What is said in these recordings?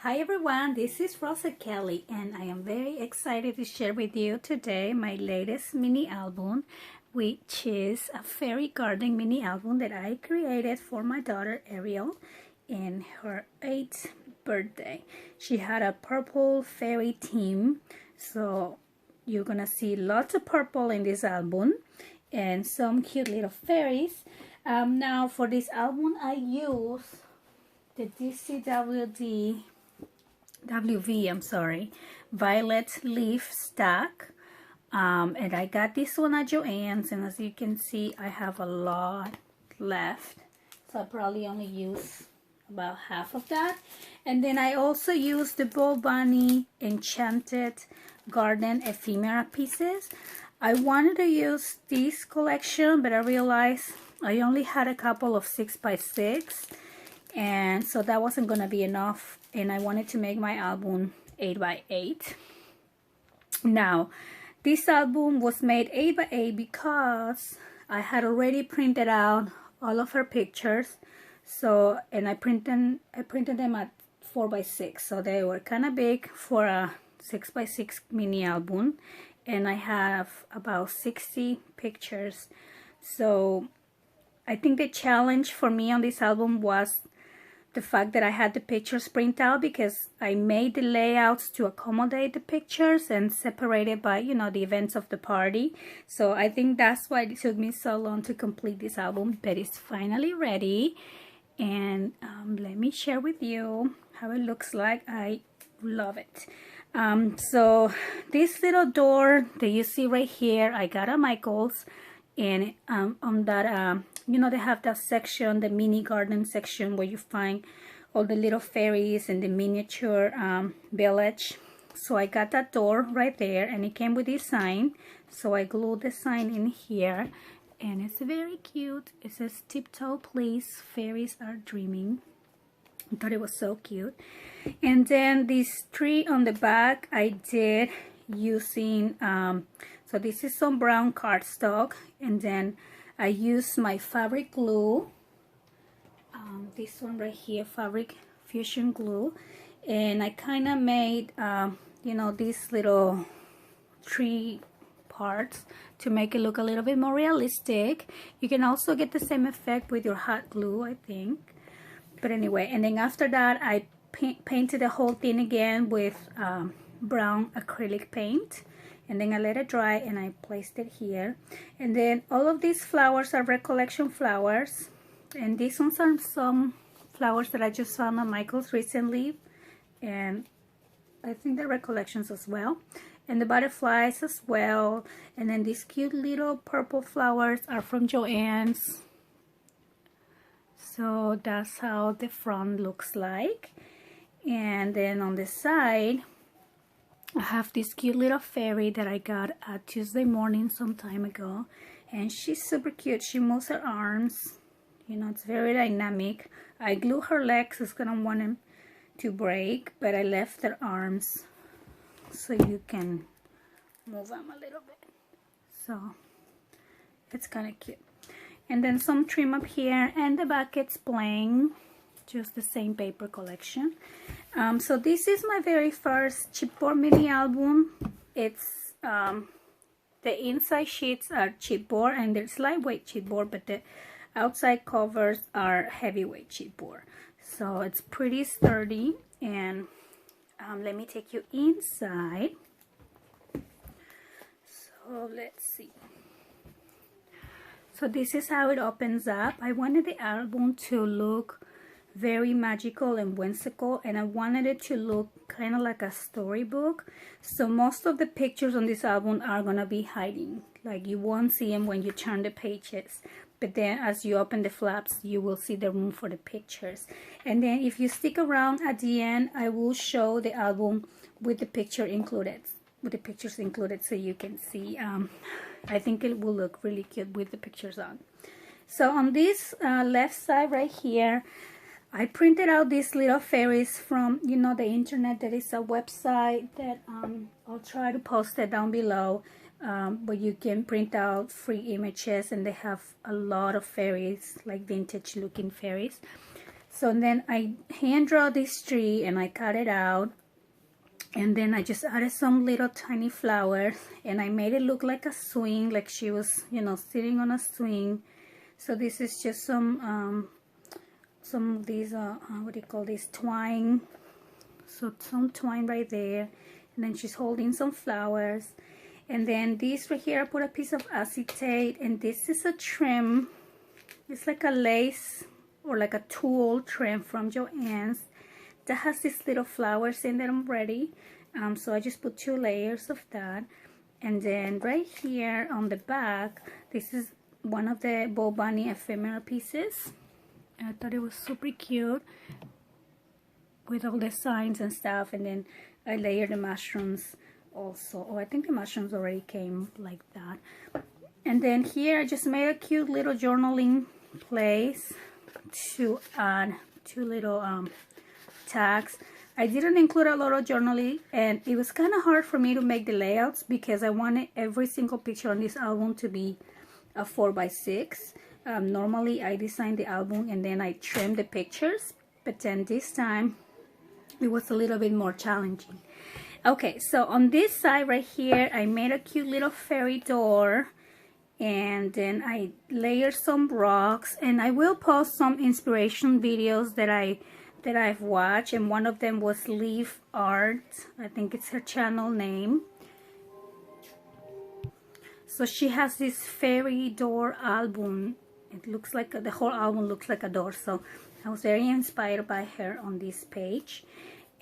Hi everyone, this is Rosa Kelly and I am very excited to share with you today my latest mini album, which is a fairy garden mini album that I created for my daughter Ariel in her 8th birthday. She had a purple fairy theme, so you're gonna see lots of purple in this album and some cute little fairies. Now for this album I use the WV violet leaf stack, and I got this one at Joann's, and as you can see I have a lot left, so I probably only use about half of that. And then I also use the Bo Bunny Enchanted Garden ephemera pieces. I wanted to use this collection, but I realized I only had a couple of 6x6, and so that wasn't gonna be enough, and I wanted to make my album 8x8. Now this album was made 8x8 because I had already printed out all of her pictures, so and I printed them at 4x6, so they were kind of big for a 6x6 mini album, and I have about 60 pictures. So I think the challenge for me on this album was the fact that I had the pictures print out, because I made the layouts to accommodate the pictures and separated by, you know, the events of the party. So I think that's why it took me so long to complete this album, but it's finally ready. And let me share with you how it looks like. I love it. So this little door that you see right here, I got at Michael's, and on that you know, they have that section, the mini garden section, where you find all the little fairies and the miniature village. So I got that door right there, and it came with this sign, so I glued the sign in here, and it's very cute. It says, "Tiptoe please, fairies are dreaming." I thought it was so cute. And then this tree on the back I did using so this is some brown cardstock, and then I used my fabric glue, this one right here, fabric fusion glue, and I kind of made you know, these little tree parts to make it look a little bit more realistic. You can also get the same effect with your hot glue, I think. But anyway, and then after that I painted the whole thing again with brown acrylic paint, and then I let it dry and I placed it here. And then all of these flowers are recollection flowers, and these ones are some flowers that I just found on Michael's recently, and I think they're recollections as well, and the butterflies as well. And then these cute little purple flowers are from Joann's. So that's how the front looks like. And then on the side I have this cute little fairy that I got at Tuesday morning some time ago, and she's super cute. She moves her arms, you know, it's very dynamic. I glue her legs, it's gonna want them to break, but I left her arms so you can move them a little bit, so it's kind of cute. And then some trim up here, and the back it's plain, just the same paper collection. So this is my very first chipboard mini album. It's the inside sheets are chipboard, and there's lightweight chipboard, but the outside covers are heavyweight chipboard, so it's pretty sturdy. And let me take you inside. So let's see. So this is how it opens up. I wanted the album to look very magical and whimsical, and I wanted it to look kind of like a storybook. So most of the pictures on this album are gonna be hiding, like you won't see them when you turn the pages, but then as you open the flaps you will see the room for the pictures. And then if you stick around at the end, I will show the album with the pictures included, so you can see. I think it will look really cute with the pictures on. So on this left side right here, I printed out these little fairies from, you know, the internet. There is a website that I'll try to post it down below, where you can print out free images, and they have a lot of fairies, like vintage looking fairies. So then I hand draw this tree and I cut it out, and then I just added some little tiny flowers, and I made it look like a swing, like she was, you know, sitting on a swing. So this is just some of these what do you call this, twine. So some twine right there, and then she's holding some flowers. And then this right here, I put a piece of acetate, and this is a trim. It's like a lace or like a tulle trim from Joann's that has these little flowers in there already. So I just put 2 layers of that. And then right here on the back, this is one of the Bo Bunny ephemera pieces. I thought it was super cute with all the signs and stuff. And then I layered the mushrooms also. Oh, I think the mushrooms already came like that. And then here I just made a cute little journaling place to add 2 little tags. I didn't include a lot of journaling, and it was kind of hard for me to make the layouts because I wanted every single picture on this album to be a 4x6. Normally I design the album and then I trim the pictures, but then this time it was a little bit more challenging. Okay, so on this side right here, I made a cute little fairy door, and then I layered some rocks, and I will post some inspiration videos that I've watched, and one of them was Leaf Art. I think it's her channel name. So she has this fairy door album. It looks like the whole album looks like a door. So I was very inspired by her on this page.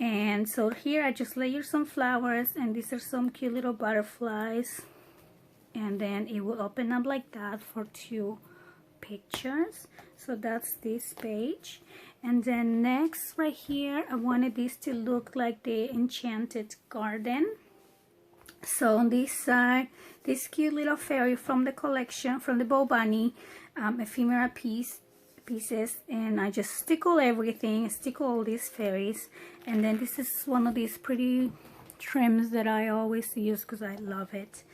And so here I just layered some flowers, and these are some cute little butterflies. And then it will open up like that for 2 pictures. So that's this page. And then next right here, I wanted this to look like the Enchanted Garden. So on this side, this cute little fairy from the collection, from the Bo Bunny ephemera pieces, and I just stickle everything, stickle all these fairies. And then this is one of these pretty trims that I always use because I love it.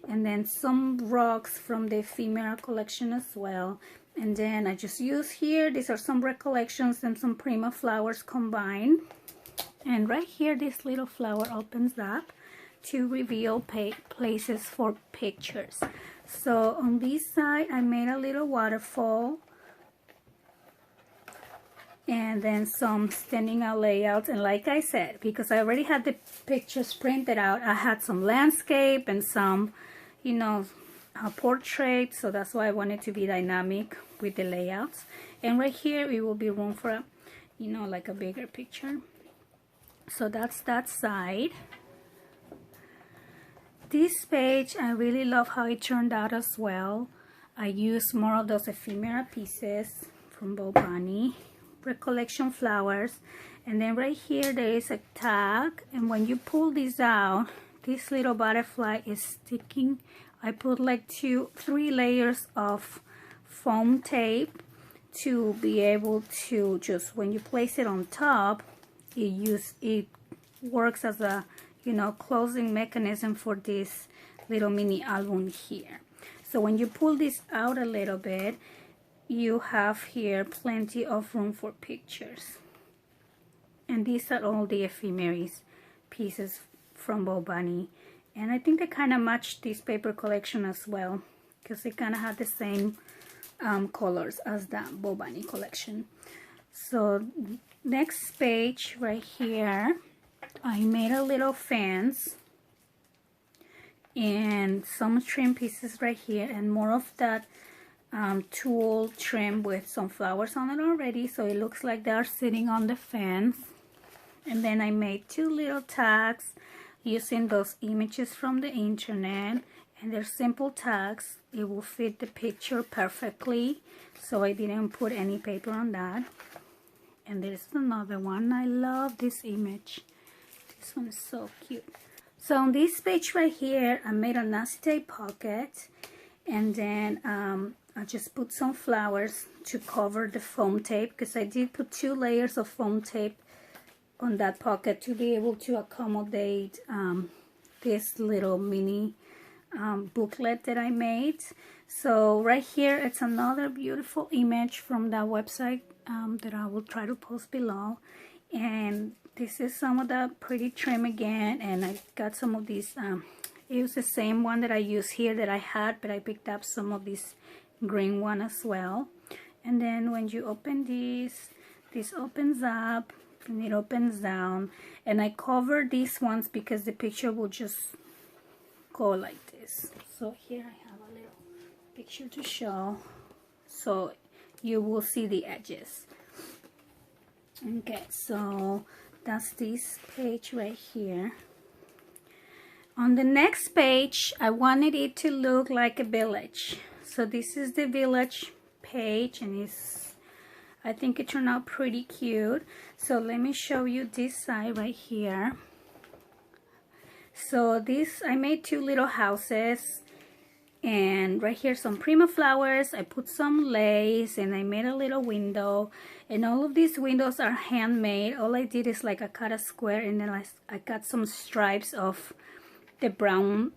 And then some rocks from the ephemera collection as well. And then I just use here, these are some recollections and some Prima flowers combined. And right here, this little flower opens up to reveal places for pictures. So on this side, I made a little waterfall, and then some standing out layouts. And like I said, because I already had the pictures printed out, I had some landscape and some, you know, portrait. So that's why I wanted to be dynamic with the layouts. And right here, it will be room for a, you know, like a bigger picture. So that's that side. This page, I really love how it turned out as well. I used more of those ephemera pieces from Bo Bunny, recollection flowers, and then right here there is a tag, and when you pull this out, this little butterfly is sticking. I put like 3 layers of foam tape to be able to just, when you place it on top, it works as a, you know, closing mechanism for this little mini album here. So when you pull this out a little bit, you have here plenty of room for pictures. And these are all the ephemeris pieces from Bo Bunny. And I think they kind of match this paper collection as well, because they kind of have the same colors as the Bo Bunny collection. So next page right here, I made a little fence and some trim pieces right here, and more of that tulle trim with some flowers on it already, so it looks like they are sitting on the fence. And then I made 2 little tags using those images from the internet, and they're simple tags. It will fit the picture perfectly, so I didn't put any paper on that. And there's another one. I love this image. This one is so cute. So on this page right here, I made an acetate pocket, and then I just put some flowers to cover the foam tape, because I did put 2 layers of foam tape on that pocket to be able to accommodate this little mini booklet that I made. So right here, it's another beautiful image from that website that I will try to post below. And this is some of the pretty trim again, and I got some of these, it was the same one that I used here that I had, but I picked up some of this green one as well. And then when you open this opens up and it opens down, and I covered these ones because the picture will just go like this. So here I have a little picture to show, so you will see the edges. Okay, so that's this page right here. On the next page, I wanted it to look like a village. So this is the village page, and I think it turned out pretty cute. So let me show you this side right here. So I made two little houses, and right here some prima flowers. I put some lace, and I made a little window, and all of these windows are handmade. All I did is like I cut a square, and then I cut some stripes of the brown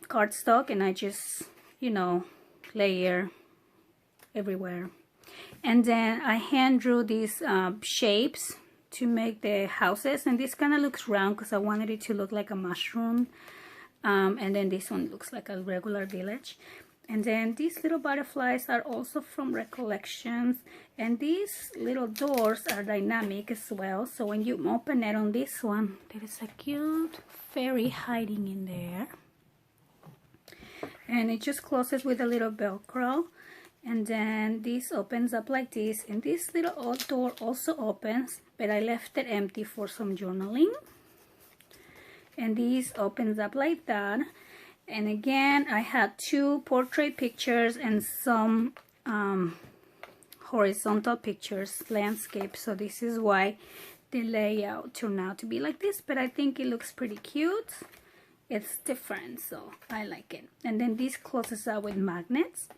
cardstock, and I just, you know, layer everywhere. And then I hand drew these shapes to make the houses, and this kind of looks round because I wanted it to look like a mushroom. And then this one looks like a regular village. And then these little butterflies are also from Recollections, and these little doors are dynamic as well. So when you open it on this one, there is a cute fairy hiding in there, and it just closes with a little velcro. And then this opens up like this, and this little old door also opens, but I left it empty for some journaling. And this opens up like that. And again, I had two portrait pictures and some horizontal pictures, landscape. So this is why the layout turned out to be like this, but I think it looks pretty cute. It's different, so I like it. And then this closes out with magnets.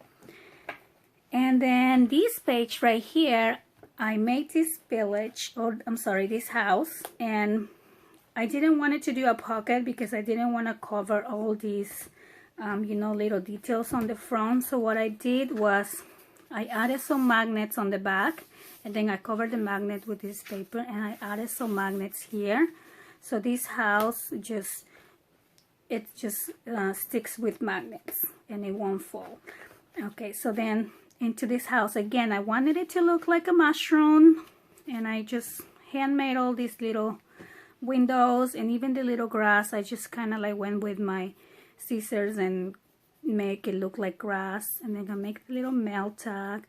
And then this page right here, I made this village, or I'm sorry, this house, and I didn't want it to do a pocket because I didn't want to cover all these, you know, little details on the front. So what I did was I added some magnets on the back, and then I covered the magnet with this paper, and I added some magnets here. So this house just sticks with magnets and it won't fall. Okay, so then into this house again, I wanted it to look like a mushroom, and I just handmade all these little windows, and even the little grass, I just kind of like went with my scissors and make it look like grass. And then I make the little mail tag.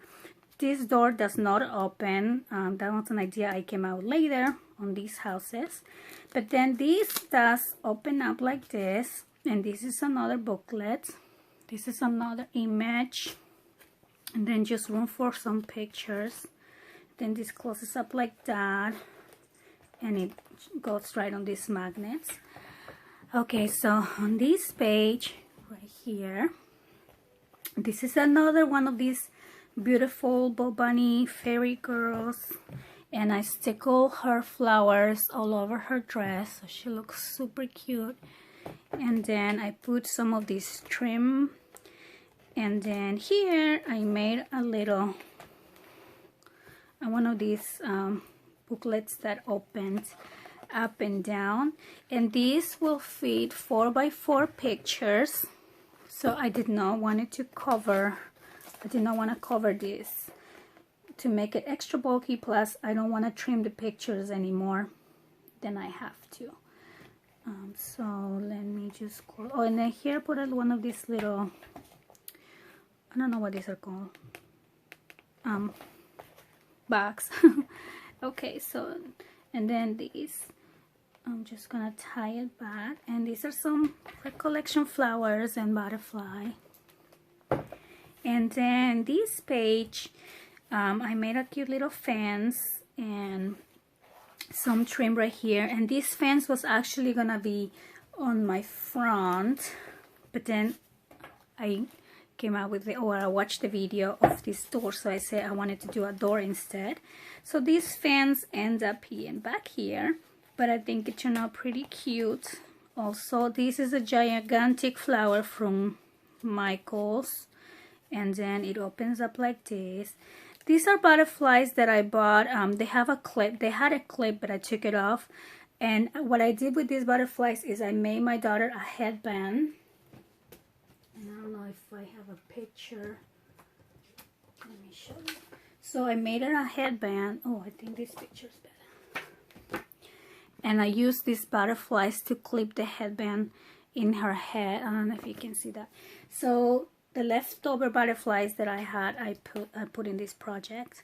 This door does not open. That was an idea I came out later on these houses. But then this does open up like this, and this is another booklet. This is another image, and then just room for some pictures. Then this closes up like that, and it goes right on these magnets. Okay, so on this page right here, this is another one of these beautiful Bo Bunny fairy girls, and I stickle her flowers all over her dress, so she looks super cute. And then I put some of this trim, and then here I made a little one of these booklets that opens up and down, and these will fit 4x4 pictures. So I did not want to cover this to make it extra bulky, plus I don't want to trim the pictures anymore than I have to. So let me just close. Oh, and then here I put one of these little, I don't know what these are called, bags. Okay, so, and then these, I'm just gonna tie it back, and these are some Recollection flowers and butterfly. And then this page, I made a cute little fence and some trim right here, and this fence was actually gonna be on my front, but then I came out with I watched the video of this door, so I said I wanted to do a door instead. So this fence ends up here and back here, but I think it turned out pretty cute. Also, this is a gigantic flower from Michael's, and then it opens up like this. these are butterflies that I bought. They have a clip. They had a clip, but I took it off. And what I did with these butterflies is I made my daughter a headband. And I don't know if I have a picture. Let me show you. So I made her a headband. Oh, I think this picture is better. And I used these butterflies to clip the headband in her head. I don't know if you can see that. So the leftover butterflies that I had, I put in this project.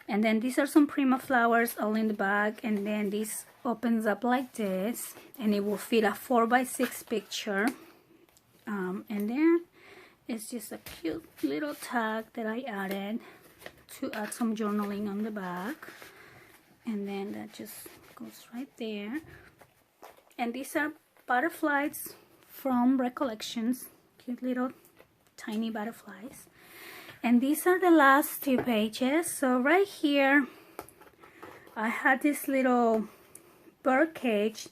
And then these are some Prima flowers all in the bag. And then this opens up like this. And it will fit a 4x6 picture. And then it's just a cute little tag that I added to add some journaling on the back. And then that just goes right there. And these are butterflies from Recollections. Cute little tiny butterflies. And these are the last 2 pages. So right here I had this little bird cage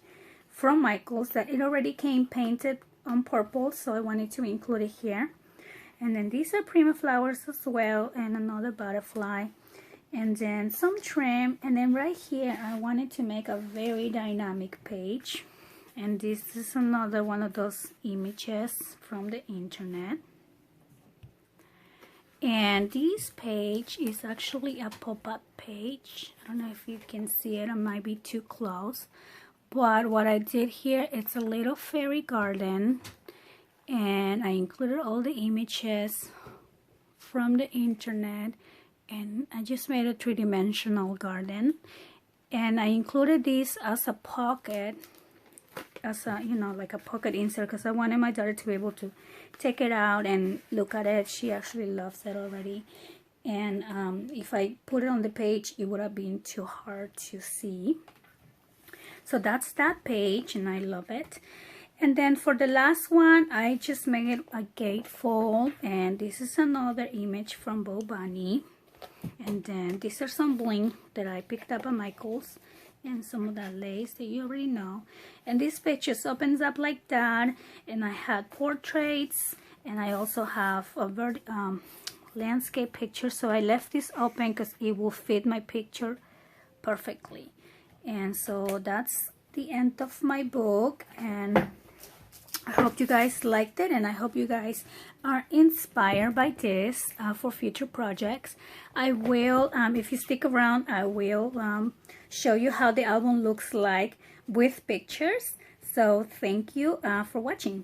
from Michael's that it already came painted on purple, so I wanted to include it here. And then these are Prima flowers as well, and another butterfly, and then some trim. And then right here I wanted to make a very dynamic page, and this is another one of those images from the internet. And this page is actually a pop-up page. I don't know if you can see it, it might be too close. But what I did here, it's a little fairy garden. And I included all the images from the internet. And I just made a 3-dimensional garden. And I included this as a pocket. As a, you know, like a pocket insert, because I wanted my daughter to be able to take it out and look at it. She actually loves it already. And if I put it on the page, it would have been too hard to see. So that's that page, and I love it. And then for the last one, I just made it a gatefold, and this is another image from Bo Bunny. And then these are some bling that I picked up at Michael's, and some of that lace that you already know. And this page just opens up like that, and I had portraits, and I also have a landscape picture. So I left this open because it will fit my picture perfectly. And so that's the end of my book, and I hope you guys liked it, and I hope you guys are inspired by this for future projects. I will, if you stick around, I will show you how the album looks like with pictures. So thank you for watching.